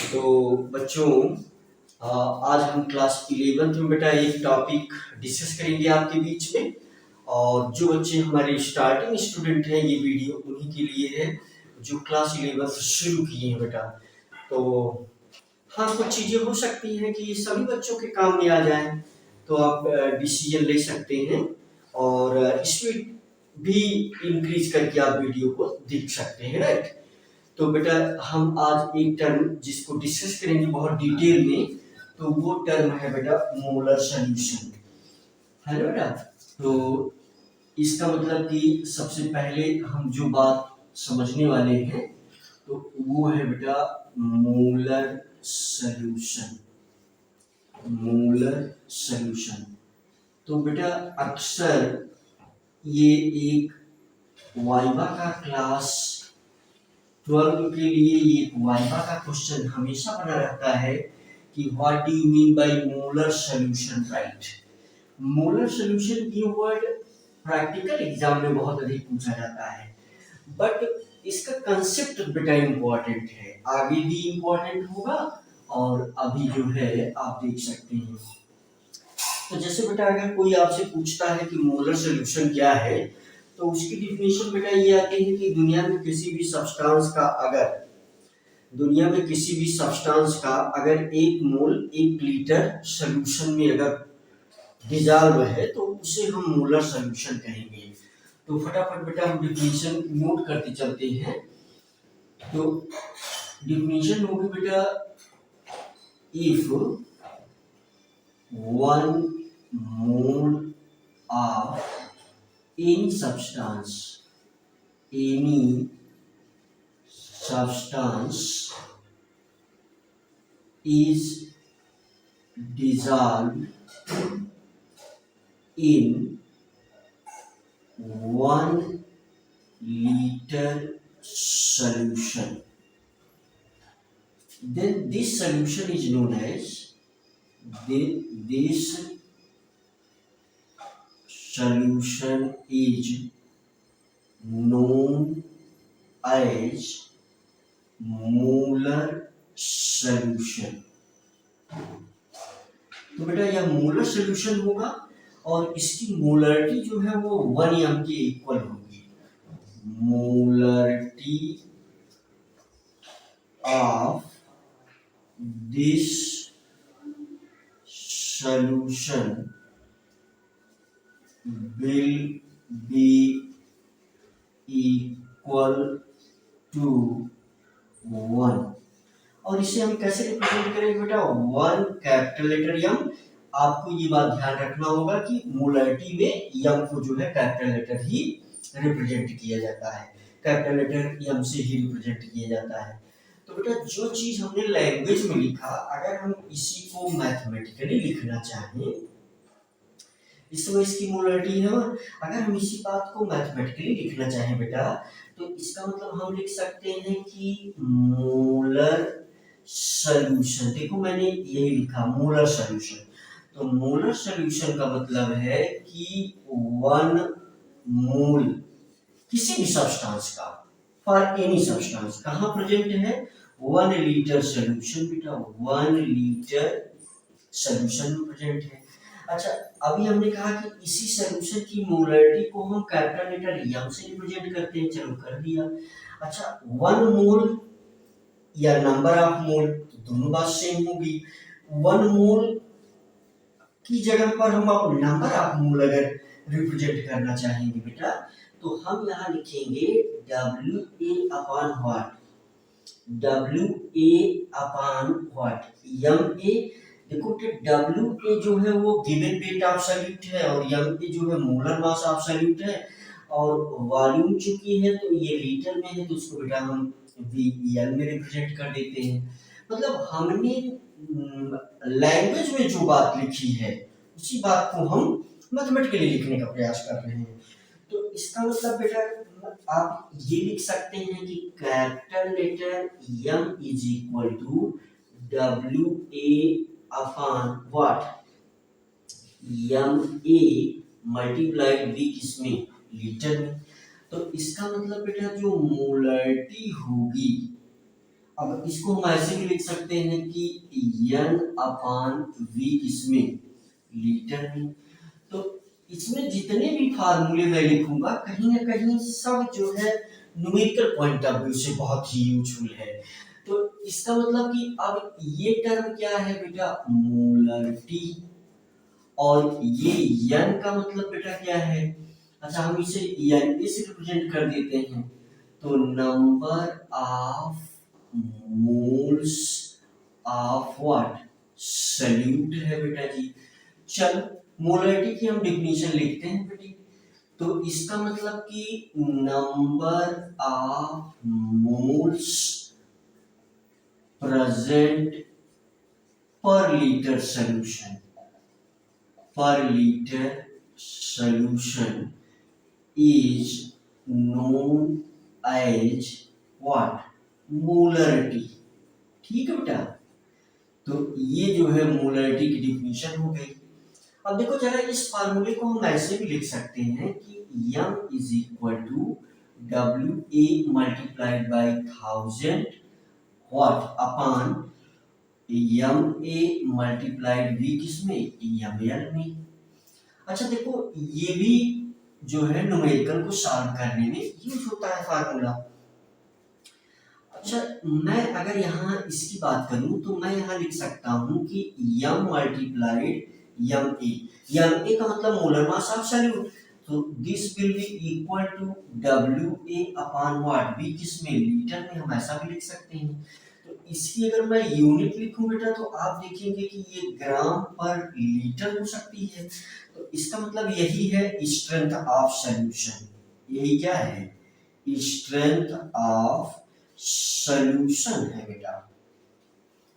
तो बच्चों, आज हम क्लास 11th में बेटा एक टॉपिक डिस्कस करेंगे आपके बीच में। और जो बच्चे हमारे स्टार्टिंग स्टूडेंट हैं, ये वीडियो उन्हीं के लिए है जो क्लास 11th शुरू किए हैं बेटा। तो हाँ, कुछ चीज़ें हो सकती हैं कि सभी बच्चों के काम में आ जाएं, तो आप डिसीजन ले सकते हैं और स्पीड भी इंक्रीज करके आप वीडियो को देख सकते हैं, राइट। तो बेटा हम आज एक टर्म जिसको डिस्कस करेंगे बहुत डिटेल में, तो वो टर्म है बेटा मोलर सॉल्यूशन, है ना बेटा। तो इसका मतलब कि सबसे पहले हम जो बात समझने वाले हैं तो वो है बेटा मोलर सॉल्यूशन। मोलर सॉल्यूशन तो बेटा अक्सर ये एक वाइवा का क्लास 12 के लिए ये वाइवा का क्वेश्चन हमेशा बना रहता है कि what do you mean by molar solution, right. Molar solution की वर्ड प्रैक्टिकल एग्जाम में बहुत अधिक पूछा जाता है, बट इसका कंसेप्ट बेटा इम्पोर्टेंट है, आगे भी इम्पोर्टेंट होगा और अभी जो है आप देख सकते हैं। तो जैसे बेटा अगर कोई आपसे पूछता है कि मोलर सॉल्यूशन क्या है, तो उसकी डिफिनेशन बेटा ये आती है कि दुनिया में किसी भी सब्सटेंस का अगर एक मोल 1 लीटर सॉल्यूशन में अगर डिजॉल्व है तो उसे हम मोलर सॉल्यूशन कहेंगे। तो फटाफट बेटा हम डिफिनेशन नोट करते चलते हैं। तो डिफिनेशन होगी बेटा, if 1 mole of any substance is dissolved in 1 liter solution, then this solution is known as molar solution. तो बेटा यह मोलर सॉल्यूशन होगा और इसकी मोलरिटी जो है वो 1 m के इक्वल होगी। Molarity of this solution will be equal to 1। और इसे हम कैसे रिप्रेजेंट करेंगे बेटा, 1 कैपिटल लेटर एम। आपको ये बात ध्यान रखना होगा कि मोलरिटी में एम को जो है कैपिटल लेटर ही रिप्रेजेंट किया जाता है, कैपिटल लेटर एम से ही रिप्रेजेंट किया जाता है। तो बेटा जो चीज हमने लैंग्वेज में लिखा, अगर हम इसी को मैथमेटिकली लिखना चाहें, इस समय इसकी मोलरिटी है, अगर हम इसी बात को मैथमेटिकली लिखना चाहें बेटा, तो इसका मतलब हम लिख सकते हैं कि मोलर सॉल्यूशन। देखो मैंने यही लिखा मोलर सॉल्यूशन। तो मोलर सॉल्यूशन का मतलब है कि 1 मोल किसी भी सब्सटेंस का, फॉर एनी सब्सटेंस, कहाँ प्रेजेंट है, 1 लीटर सॉल्यूशन बेटा, 1 लीटर सॉल्यूशन में प्रेजेंट है। अच्छा, अभी हमने कहा कि इसी सॉल्यूशन की मोलरिटी को हम कैपिटल लेटर एम से रिप्रेजेंट करते हैं, चलो कर दिया। अच्छा, 1 मोल या नंबर ऑफ मोल, तो दोनों बात सेम होगी। 1 मोल की जगह पर हम अब नंबर ऑफ मोल अगर रिप्रेजेंट करना चाहेंगे बेटा, तो हम यहाँ लिखेंगे WA upon what, WA upon what, MA। देखो कि WA जो है वो गिवन वेट ऑफ सॉल्यूट है और MA जो है मोलर मास ऑफ सॉल्यूट है, और वॉल्यूम चूंकि है तो ये लीटर में है तो उसको बेटा हम VL में रिप्रेजेंट कर देते हैं। मतलब हमने लैंग्वेज में जो बात लिखी है उसी बात को हम मैथमेटिकली लिखने का प्रयास कर रहे हैं। तो इसका मतलब बेटा आप ये लिख सकते हैं कि capital letter M is equal to WA upon what, MA multiplied V किसमें, लीटर में। तो इसका मतलब बेटा जो मोलरिटी होगी अब इसको हम ऐसे भी लिख सकते हैं कि n अपान v किसमें, लीटर में। तो इसमें जितने भी फार्मूले मैं लिखूंगा कहीं ना कहीं सब जो है न्यूमेरिकल पॉइंट ऑफ व्यू से बहुत ही यूजफुल है। तो इसका मतलब कि अब ये टर्म क्या है बेटा, मोलरिटी, और ये n का मतलब बेटा क्या है, अच्छा हम इसे n से रिप्रेजेंट कर देते हैं, तो number of moles of what, solute है बेटा जी। चलो मोलरिटी की हम डिफिनीशन लिखते हैं बेटी। तो इसका मतलब कि number of moles present per litre solution, per litre solution is known as what, molarity. ठीक है बेटा, तो ये जो है मोलरिटी की डिफिनीशन हो गई। अब देखो जरा इस फार्मूले को हम ऐसे भी लिख सकते हैं कि m is equal to W A multiplied by 1000 what upon M A multiplied V किसमें, एम एल में। अच्छा देखो ये भी जो है न्यूमेरिकल को सॉल्व करने में यूज होता है फार्मूला। अच्छा मैं अगर यहाँ इसकी बात करूं तो मैं यहाँ लिख सकता हूँ कि m मल्टीप्लाइड एम ए का मतलब मोलर मास ऑफ सॉल्यूट, तो this will be equal to W A upon what, V किसमें, लीटर में। हम ऐसा भी लिख सकते हैं। तो इसकी अगर मैं यूनिट लिखूं बेटा तो आप देखेंगे कि ये ग्राम पर लीटर हो सकती है। तो इसका मतलब यही है स्ट्रेंथ ऑफ सॉल्यूशन, यही क्या है, स्ट्रेंथ ऑफ सॉल्यूशन है बेटा,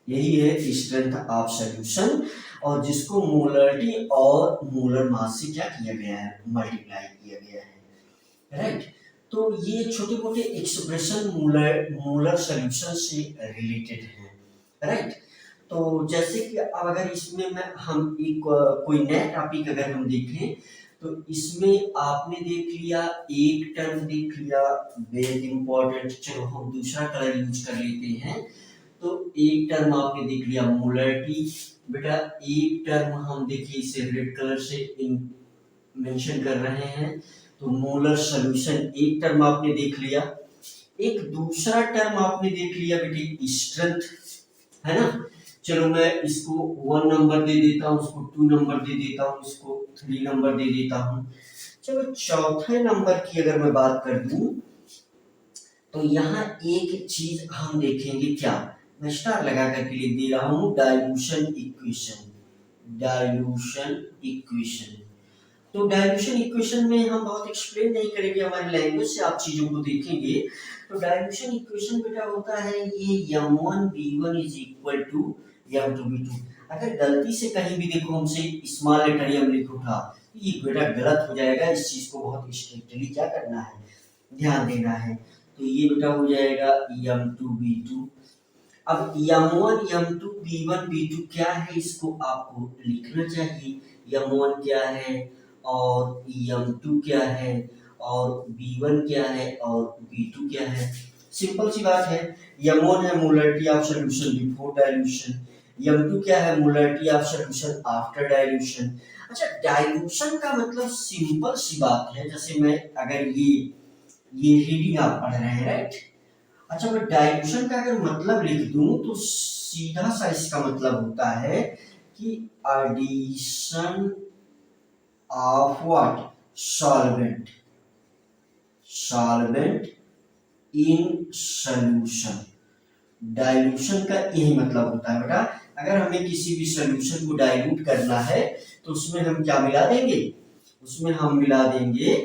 यही है स्ट्रेंथ ऑफ सॉल्यूशन, और जिसको मोलरिटी और मोलर मास से क्या किया गया है, मल्टीप्लाई किया गया है, राइट। तो ये छोटे मोटे एक्सप्रेशन मोलर सॉल्यूशन से रिलेटेड हैं, राइट। तो जैसे कि अब अगर इसमें मैं हम एक कोई नया टॉपिक अगर हम देखें तो इसमें आपने देख लिया, एक टर्म देख लिया वेरी इंपॉर्टेंट, चलो हम दूसरा कलर यूज कर लेते हैं। तो एक टर्म आपने देख लिया मोलरिटी बेटा, एक टर्म हम देखिए इसे रेड कलर से मेंशन कर रहे हैं, तो मोलर सॉल्यूशन एक टर्म आपने देख लिया। एक दूसरा टर्म आपने देख लिया बेटी स्ट्रेंथ, है ना। चलो मैं इसको 1 नंबर दे देता हूँ, इसको 2 नंबर दे देता हूँ, इसको 3 नंबर दे देता हूँ। चलो चौथे नंबर की अगर मैं बात कर दूं तो यहाँ एक चीज हम देखेंगे, क्या, मैं स्टार लगा करके लिख दे रहा हूँ, डाइल्यूशन इक्वेशन, डाइल्यूशन इक्वेशन। तो डाइल्यूशन इक्वेशन में हम बहुत एक्सप्लेन नहीं करेंगे, हमारी लैंग्वेज से आप चीजों को देखेंगे। तो डाइल्यूशन इक्वेशन बेटा होता है ये m1 b1 is equal to m2 b2। अगर गलती से कहीं भी देखो हमसे स्मॉल लेटर m लिख उठा तो ये बेटा गलत हो जाएगा, इस चीज को बहुत स्ट्रिक्टली क्या करना है, ध्यान देना है। तो ये बेटा हो जाएगा m2 b2। अब m1 m2 b1 b2 क्या है, इसको आपको लिखना चाहिए। m1 क्या है और m2 क्या है और b1 क्या है और b2 क्या है, सिंपल सी बात है। m1 है molarity of solution before dilution, m2 क्या है, molarity of solution after dilution. अच्छा डाइल्यूशन का मतलब सिंपल सी बात है, जैसे मैं अगर ये रीडिंग आप पढ़ रहे हैं, राइट। अच्छा मैं डाइल्यूशन का अगर मतलब लिख दूं तो सीधा सा इसका मतलब होता है कि addition of what, solvent, solvent in solution. Dilution का यही मतलब होता है बेटा, अगर हमें किसी भी सॉल्यूशन को डाइल्यूट करना है तो उसमें हम क्या मिला देंगे, उसमें हम मिला देंगे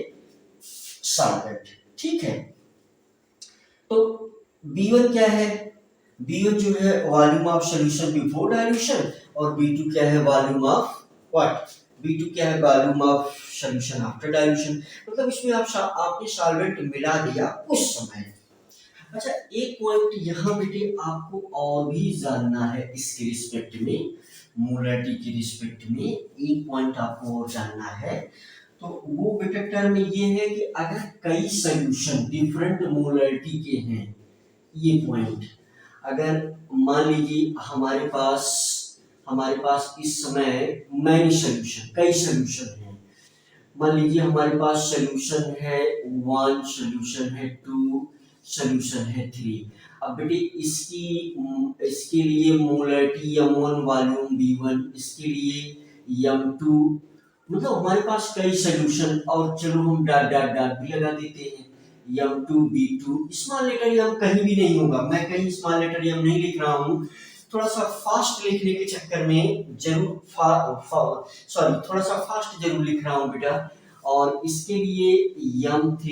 सॉल्वेंट, ठीक है। तो B1 क्या है, B1 जो है volume of solution before dilution, और B2 क्या है, वॉल्यूम ऑफ व्हाट, B2 क्या है, volume of solution after dilution. मतलब इसमें आपने सॉल्वेंट मिला दिया उस समय। अच्छा एक पॉइंट यहाँ बेटे आपको और भी जानना है इसके रिस्पेक्ट में, मोलरिटी के रिस्पेक्ट में एक पॉइंट आपको और जानना है। तो वो बेटा टर्म ये है कि अगर कई सॉल्यूशन डिफरेंट मोलरिटी के हैं, ये पॉइंट, अगर मान लीजिए हमारे पास इस समय मैनी सोल्यूशन, कई सोल्यूशन है। मान लीजिए हमारे पास सोल्यूशन है 1, सोल्यूशन है 2, सोल्यूशन है 3। अब बेटे इसके लिए मोलरिटी M1 वॉल्यूम V1, इसके लिए M2, मतलब हमारे पास कई सोल्यूशन, और चलो हम डॉट डॉट डॉट भी लगा देते हैं। M2 B2, small letter M कहीं भी नहीं होगा, मैं कहीं स्मॉल लेटर M नहीं लिख रहा हूँ। थोड़ा सा फास्ट लिखने के चक्कर में थोड़ा सा फास्ट जरूर लिख रहा हूँ बेटा। और इसके लिए M3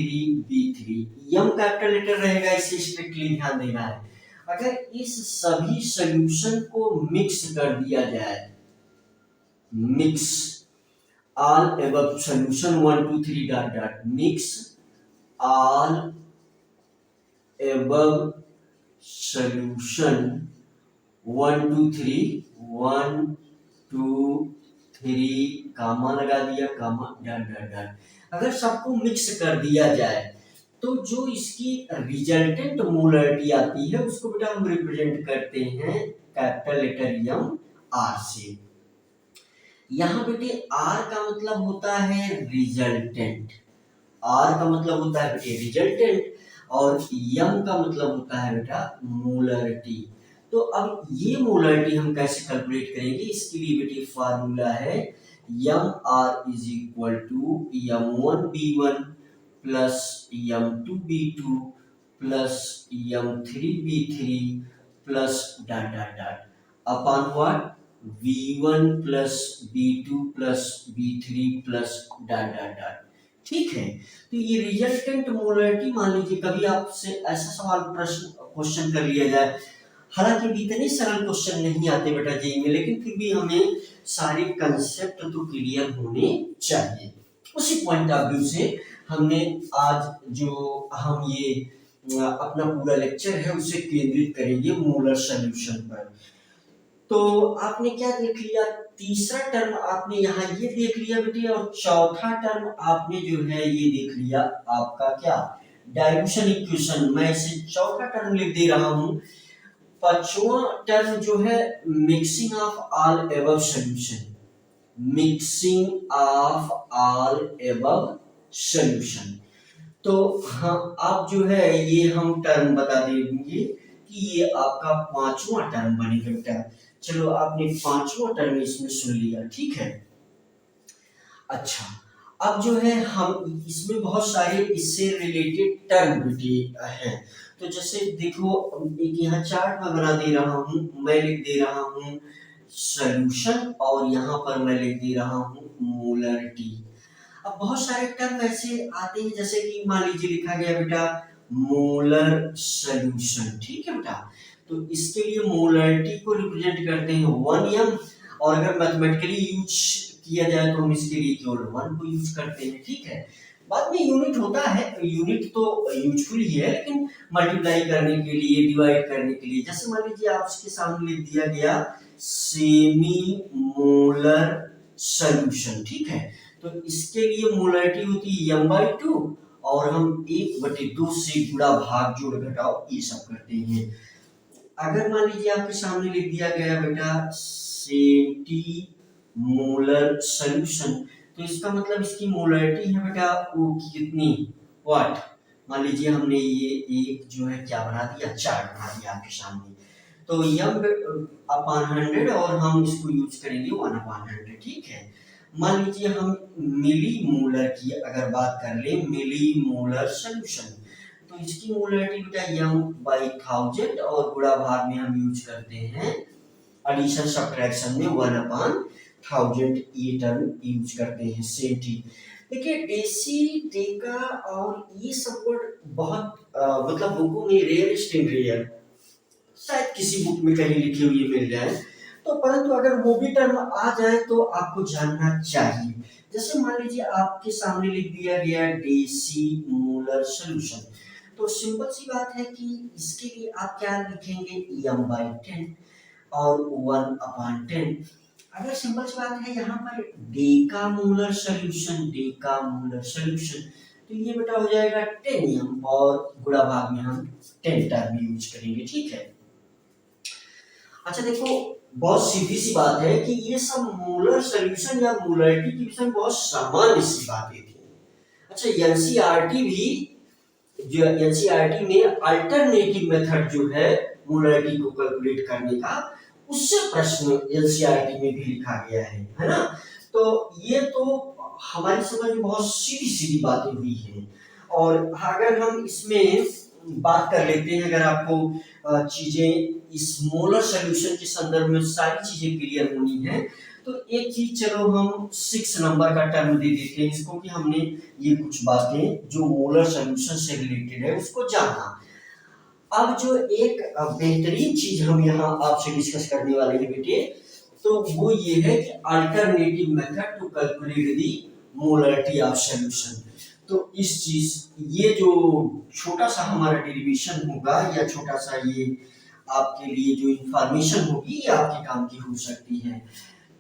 B3, M capital letter रहेगा, इसे स्ट्रिक्टली ध्यान देना है। अगर इस सभी सॉल्यूशन को मिक्स कर दिया जाए, mix all above solution 1 2 3 dot dot, mix all above solution 1 2 3 1 2 3 कामा लगा दिया, कामा डॉट डॉट डॉट। अगर सबको मिक्स कर दिया जाए तो जो इसकी रिजल्टेंट मोलरिटी आती है उसको बेटा हम रिप्रेजेंट करते हैं कैपिटल लेटर M R से। यहाँ बेटे R का मतलब होता है रिजल्टेंट, R का मतलब होता है बेटे रिजल्टेंट, और M का मतलब होता है बेटा मोलरिटी। तो अब ये मोलरिटी हम कैसे कैलकुलेट करेंगे, इसके लिए बेटे फार्मूला है MR is equal to M1B1 plus M2B2 plus M3B3 plus dot dot dot upon what V1 plus V2 plus V3 plus dot dot dot. ठीक है, तो ये रिजल्टेंट मोलरिटी, मान लीजिए कभी आपसे ऐसा सवाल क्वेश्चन कर लिया जाए, हालांकि इतने सरल क्वेश्चन नहीं आते बेटा जेईई में, लेकिन फिर भी हमें सारे कंसेप्ट तो क्लियर होने चाहिए। उसी पॉइंट ऑफ व्यू से हमने आज जो हम ये अपना पूरा लेक्चर है उसे केंद्रित करेंगे मोलर सॉल्यूशन पर। तो आपने क्या देख लिया, तीसरा टर्म आपने यहाँ ये देख लिया बेटे, और चौथा टर्म आपने जो है ये देख लिया आपका क्या डाइल्यूशन इक्वेशन। मैं इसे चौथा टर्म लिख दे रहा हूँ। पांचवा टर्म जो है mixing of all above solution, mixing of all above solution. तो हाँ आप जो है ये हम टर्म बता देंगे कि ये आपका पांचवा टर्म बनेगा बेटा। चलो आपने पांचवा टर्म इसमें सुन लिया, ठीक है। अच्छा, अब जो है हम इसमें बहुत सारे इससे रिलेटेड टर्म भी हैं। तो जैसे देखो एक यहाँ चार्ट में बना दे रहा हूँ, मैं लिख दे रहा हूँ सॉल्यूशन और यहाँ पर मैं लिख दे रहा हूँ मोलरिटी। अब बहुत सारे टर्म ऐसे आते हैं, जैसे कि मान लीजिए लिखा गया बेटा मोलर सॉल्यूशन, ठीक है बेटा। तो इसके लिए मोलरिटी को रिप्रेजेंट करते हैं 1m, और अगर मैथमेटिकली यूज किया जाए तो हम इसके लिए केवल 1 को यूज करते हैं, ठीक है। बाद में यूनिट होता है, यूनिट तो यूजफुल ही है, लेकिन मल्टीप्लाई करने के लिए, डिवाइड करने के लिए, जैसे मान लीजिए आपके सामने लिख दिया गया सेमी मोलर सॉल्यूशन, ठीक है। तो इसके लिए मोलरिटी होती है m/2, और हम 1/2 से गुणा भाग जोड़ घटाव ये सब करते हैं। अगर मान लीजिए आपके सामने लिख दिया गया बेटा सेंटी मोलर सॉल्यूशन, तो इसका मतलब इसकी मोलरिटी है बेटा वो कितनी, व्हाट। मान लीजिए हमने ये एक जो है क्या बना दिया, चार्ट बना दिया आपके सामने। तो m/100, और हम इसको यूज करेंगे 1/100, ठीक है। मान लीजिए हम मिली मोलर की अगर बात कर ले, मिली मोलर सॉल्यूशन, तो इसकी मोलरिटी बेटा m/1000, और गुणा भाग में हम यूज करते हैं एडिशन सब्ट्रैक्शन में 1/1000, ये टर्म यूज करते हैं सेंटी। देखिए डेसी, डेका और ये सब वर्ड बहुत मतलब बुकों में रेयरेस्ट इन रेयर, शायद किसी बुक में कहीं लिखी हुई मिल जाए, तो परंतु अगर वो भी टर्म आ जाए तो आपको जानना चाहिए। जैसे मान लीजिए आपके सामने लिख दिया गया डेसी मोलर सॉल्यूशन, तो सिंपल सी बात है कि इसके लिए आप क्या लिखेंगे m/10 और 1/10। अगर सिंपल सी बात है यहाँ पर Deka molar solution, Deka molar solution, तो ये बेटा हो जाएगा 10m, और गुणा भाग में हम 10 टर्म यूज करेंगे, ठीक है। अच्छा देखो, बहुत सीधी सी बात है कि ये सब मोलर सॉल्यूशन या मोलरिटी के विषय में बहुत सामान्य सी बातें थी। अच्छा, एनसीईआरटी भी, जो एनसीईआरटी में अल्टरनेटिव मेथड जो है मोलरिटी को कैलकुलेट करने का, उससे प्रश्न एनसीईआरटी में भी लिखा गया है ना। तो ये तो हमारी समझ में बहुत सीधी सीधी बातें हुई हैं। और अगर हम इसमें बात कर लेते हैं, अगर आपको चीजें इस मोलर सॉल्यूशन के संदर्भ में सारी चीजें क्लियर होनी है, तो एक चीज चलो हम 6 नंबर का टर्म दे देते हैं इसको, कि हमने ये कुछ बातें जो मोलर सॉल्यूशन से रिलेटेड है उसको जाना। अब जो एक बेहतरीन चीज हम यहाँ आपसे डिस्कस करने वाले हैं बेटे, तो वो ये है कि alternative method to calculate the molarity of solution. तो इस चीज, ये जो छोटा सा हमारा डेरिवेशन होगा या छोटा सा ये आपके लिए जो इंफॉर्मेशन होगी, ये आपके काम की हो सकती है।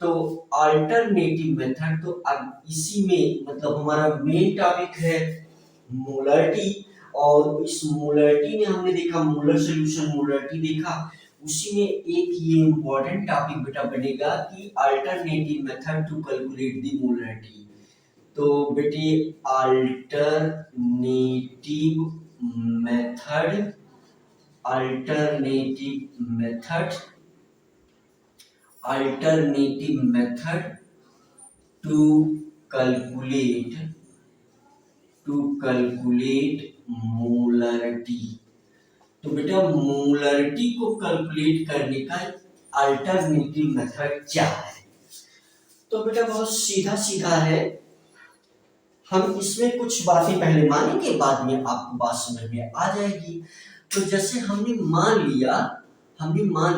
तो अल्टरनेटिव मेथड, तो अब इसी में मतलब हमारा मेन टॉपिक है मोलरिटी, और इस मोलरिटी में हमने देखा मोलर सॉल्यूशन, मोलरिटी देखा, उसी में एक ये इम्पोर्टेंट टॉपिक बेटा बनेगा कि alternative method to calculate the molarity. तो बेटे alternative method, alternative method, alternative method to calculate, to calculate molarity. तो बेटा मोलरिटी को कैलकुलेट करने का अल्टरनेटिव मेथड क्या है? तो बेटा बहुत सीधा सीधा है। हम इसमें कुछ बातें पहले मानेंगे, बाद में आपको बात समझ में आ जाएगी। तो जैसे हमने मान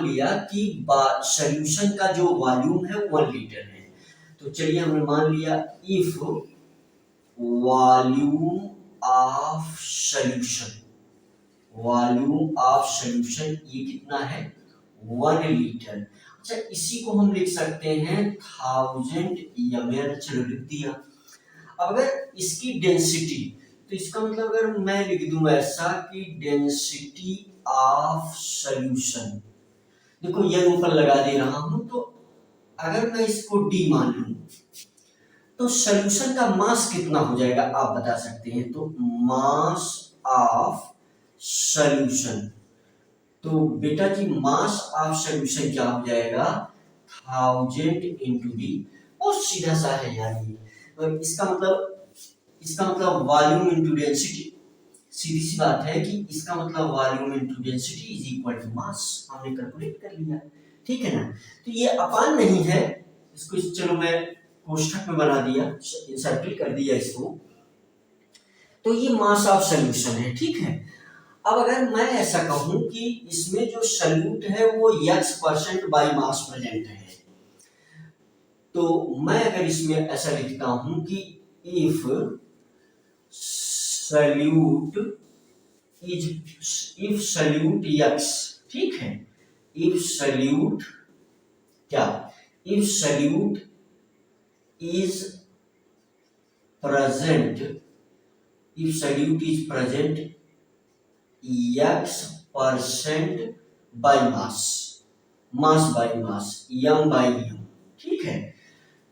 लिया कि सॉल्यूशन का जो वॉल्यूम है 1 लीटर है। तो चलिए हमने मान लिया if volume of solution, volume of solution ये कितना है 1 लीटर। अच्छा, इसी को हम लिख सकते हैं 1000 ml, चलो लिख दिया। अब अगर इसकी डेंसिटी, तो इसका मतलब अगर मैं लिख दूं ऐसा कि डेंसिटी ऑफ सॉल्यूशन, देखो ये ऊपर लगा दे रहा हूं, तो अगर मैं इसको डी मान लूं तो सॉल्यूशन का मास कितना हो जाएगा आप बता सकते हैं? तो मास ऑफ सॉल्यूशन, तो बेटा जी मास ऑफ सॉल्यूशन क्या हो जाएगा 1000 इंटू डी। और सीधा सा है यार ये, तो इसका मतलब वॉल्यूम इंटू डेंसिटी। सीधी सी बात है कि इसका मतलब volume into density is equal to mass, हमने कैलकुलेट कर लिया, ठीक है ना। तो ये अपान नहीं है, इसको चलो मैं कोष्ठक में बना दिया, सर्किल कर दिया इसको। तो ये मास ऑफ सॉल्यूशन है, ठीक है। अब अगर मैं ऐसा कहूं कि इसमें जो सॉल्यूट है वो x% बाई मास प्रेजेंट है, तो मैं अगर इसमें ऐसा लिखता हूं कि इफ सॉल्यूट x, ठीक है, इफ सॉल्यूट क्या, if solute is present, if solute is present x% by mass, mass by mass, m by m, ठीक है।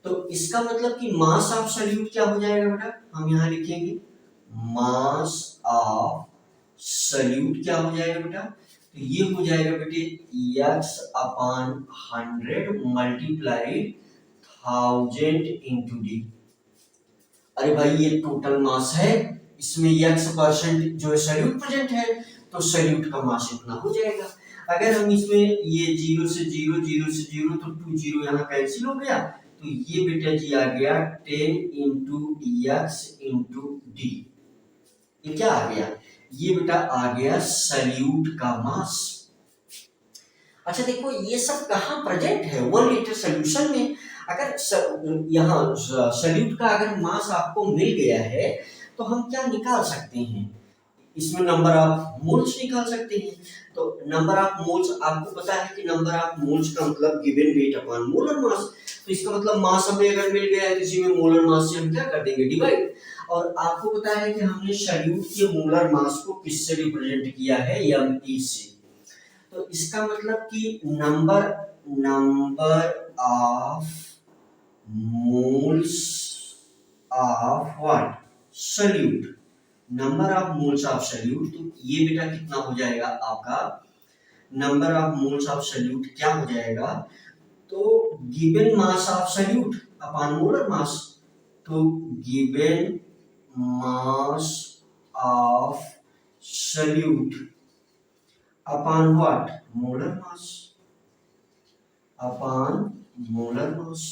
तो इसका मतलब कि मास ऑफ सॉल्यूट क्या हो जाएगा बेटा, हम यहां लिखेंगे मास ऑफ सॉल्यूट क्या हो जाएगा बेटा, तो ये हो जाएगा बेटे x/100 मल्टीप्लाइड 1000 इंटू डी। अरे भाई ये टोटल मास है, इसमें x% जो है सॉल्यूट प्रेजेंट है, तो सॉल्यूट का मास इतना हो जाएगा। अगर हम इसमें ये 0 से 0 0 से 0, तो 2 0 यहाँ कैंसिल हो गया, तो ये बेटा जी आ गया 10 इंटू x इंटू डी। ये क्या आ गया, ये बेटा आ गया सॉल्यूट का मास। अच्छा देखो ये सब कहाँ प्रेजेंट है 1 लीटर सॉल्यूशन में। अगर यहाँ सॉल्यूट का अगर मास आपको मिल गया है, तो हम क्या निकाल सकते हैं, इसमें नंबर ऑफ मोल्स निकाल सकते हैं। तो नंबर ऑफ मोल्स आपको पता है कि नंबर ऑफ मोल्स का मतलब given weight upon molar mass. तो इसका मतलब मास हमें अगर मिल गया है तो इसी में मोलर मास से हम क्या कर देंगे डिवाइड। और आपको पता है कि हमने सॉल्यूट के मोलर मास को किससे रिप्रेजेंट किया है, एमई से। तो इसका मतलब कि number number of moles of what solute, number of moles of solute. तो ये बेटा कितना हो जाएगा आपका, number of moles of solute क्या हो जाएगा, तो given mass of solute upon molar mass. तो given mass of solute upon what molar mass, upon molar mass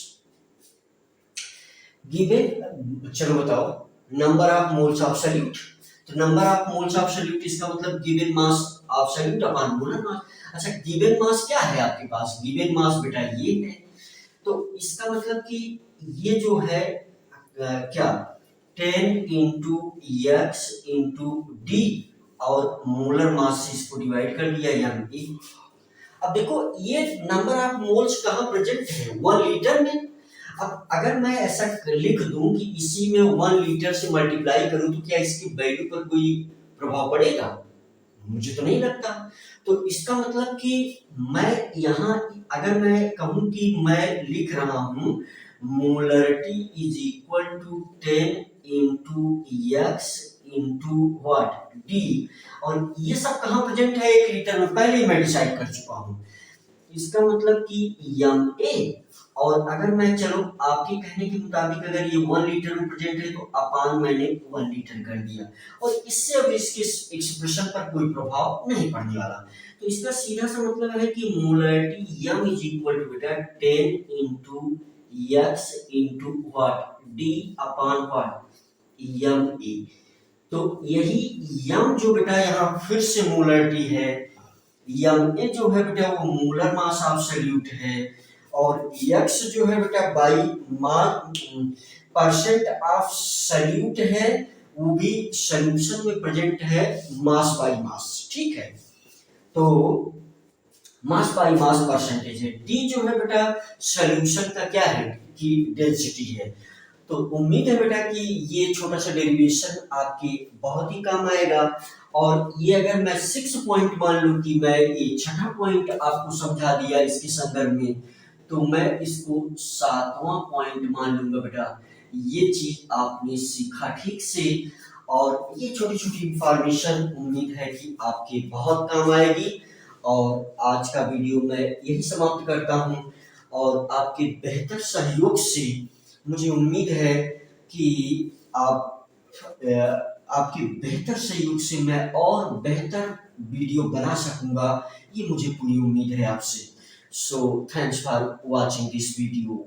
given. चलो बताओ number of moles of solute, तो number of moles of solute इसका मतलब given mass of solute upon molar मास। अच्छा given mass क्या है आपके पास, गिवन मास बेटा ये है, तो इसका मतलब कि ये जो है क्या 10 इंटू एक्स इंटू डी और मोलर मास से इसको डिवाइड कर दिया यानी। अब देखो ये नंबर ऑफ मोल्स कहाँ प्रेजेंट है, 1 लीटर में। अब अगर मैं ऐसा लिख दूं कि इसी में 1 लीटर से मल्टीप्लाई करूं तो क्या इसकी वैल्यू पर कोई प्रभाव पड़ेगा, मुझे तो नहीं लगता। तो इसका मतलब कि मैं यहाँ अगर मैं कहूं कि मैं लिख रहा हूं molarity is equal to 10 into X into what D, और ये सब कहाँ प्रेजेंट है 1 लीटर में, पहले ही मैं डिसाइड कर चुका हूं। इसका मतलब कि यम ए, और अगर मैं चलो आपके कहने के मुताबिक अगर ये 1 लीटर में प्रेजेंट है तो अपान मैंने 1 लीटर कर दिया, और इससे अब इसके एक्सप्रेशन पर कोई प्रभाव नहीं पड़ने वाला। तो इसका सीधा सा मतलब है कि molarity M is equal to बेटा 10 into X into what D upon what M A. तो यही यम जो बेटा यहाँ फिर से मोलरिटी है, यम ए जो है बेटा वो मोलर मास ऑफ सॉल्यूट है, और एक्स जो है बेटा बाई परसेंट ऑफ सॉल्यूट है, वो भी सॉल्यूशन में प्रेजेंट है मास बाई मास, ठीक है। तो मास बाई मास परसेंटेज है, डी जो है बेटा सॉल्यूशन का क्या है कि डेंसिटी है। तो उम्मीद है बेटा कि ये छोटा सा डेरिवेशन आपके बहुत ही काम आएगा, और ये अगर मैं 6 पॉइंट मान लूं कि मैं ये छठा पॉइंट आपको समझा दिया इसके संदर्भ में, तो मैं इसको 7वां पॉइंट मान लूंगा बेटा। ये चीज आपने सीखा ठीक से, और ये छोटी छोटी इंफॉर्मेशन उम्मीद है कि आपके बहुत काम आएगी। और आज का वीडियो मैं यही समाप्त करता हूँ, और आपके बेहतर सहयोग से मुझे उम्मीद है कि आप आपके बेहतर सहयोग से मैं और बेहतर वीडियो बना सकूंगा, ये मुझे पूरी उम्मीद है आपसे। So thanks for watching this video.